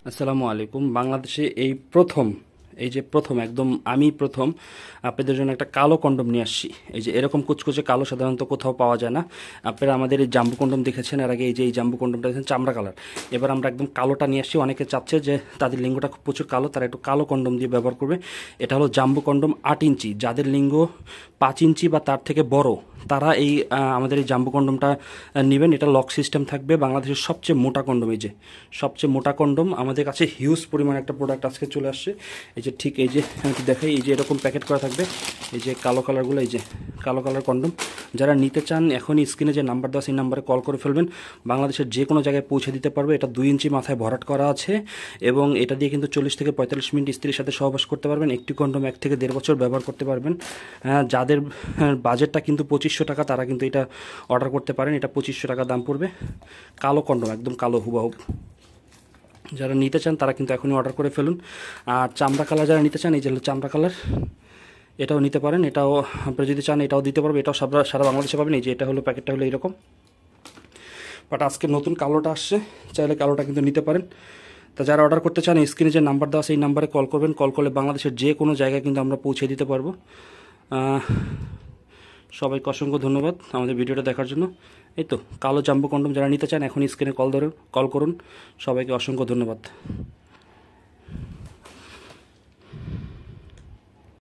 আসসালামু আলাইকুম। বাংলাদেশে এই যে প্রথম একদম আমি প্রথম আপনাদের জন্য একটা কালো কন্ডম নিয়ে আসছি। এই যে এরকম কুচকুচে কালো সাধারণত কোথাও পাওয়া যায় না। আপনারা আমাদের এই জাম্বু কন্ডম দেখেছেন এর আগে, এই যে এই জাম্বু কন্ডমটা দেখেছেন চামড়া কালার। এবার আমরা একদম কালোটা নিয়ে আসছি। অনেকে চাচ্ছে যে তাদের লিঙ্গটা খুব প্রচুর কালো, তারা একটু কালো কন্ডম দিয়ে ব্যবহার করবে। এটা হলো জাম্বু কন্ডম 8 ইঞ্চি। যাদের লিঙ্গ 5 ইঞ্চি বা তার থেকে বড় তারা এই আমাদের এই জাম্বু কন্ডমটা নেবেন। এটা লক সিস্টেম থাকবে। বাংলাদেশের সবচেয়ে মোটা কন্ডম, এই যে সবচেয়ে মোটা কন্ডম আমাদের কাছে হিউজ পরিমাণ একটা প্রোডাক্ট আজকে চলে আসছে। এই যে ঠিক এই যে আমি দেখাই, এই যে এরকম প্যাকেট করা থাকবে। এই যে কালো কালারগুলো, এই যে কালো কালার কন্ডম। যারা নিতে চান এখনই স্ক্রিনে যে নাম্বার দেওয়া সেই নাম্বারে কল করে ফেলবেন। বাংলাদেশের যে কোনো জায়গায় পৌঁছে দিতে পারবে। এটা 2 ইঞ্চি মাথায় ভরাট করা আছে এবং এটা দিয়ে কিন্তু 40 থেকে 45 মিনিট স্ত্রীর সাথে সহবাস করতে পারবেন। একটি কন্ডম 1 থেকে 1.5 বছর ব্যবহার করতে পারবেন। যাদের বাজেটটা কিন্তু 2500 টাকা, তারা কিন্তু এটা অর্ডার করতে পারেন। এটা 2500 টাকা দাম পড়বে। কালো কন্ডম, একদম কালো হুবাহুব। যারা নিতে চান তারা কিন্তু এখনই অর্ডার করে ফেলুন। আর চামড়া কালার যারা নিতে চান, এই যে চামড়া কালার, এটাও নিতে পারেন। এটাও আপনারা যদি চান এটাও দিতে পারবো। এটাও সারা বাংলাদেশে পাবেন। এই যে এটা হলো প্যাকেটটা হলো এইরকম। বাট আজকে নতুন কালোটা আসছে, চাইলে কালোটা কিন্তু নিতে পারেন। তা যারা অর্ডার করতে চান স্ক্রিনে যে নাম্বার দেওয়া সেই নাম্বারে কল করবেন। কল করলে বাংলাদেশের যে কোনো জায়গায় কিন্তু আমরা পৌঁছে দিতে পারবো। সবাইকে অসংখ্য ধন্যবাদ আমাদের ভিডিওটা দেখার জন্য। এই তো কালো জাম্বু কন্ডম যারা নিতে চান এখনই স্ক্রিনে কল করুন। সবাইকে অসংখ্য ধন্যবাদ।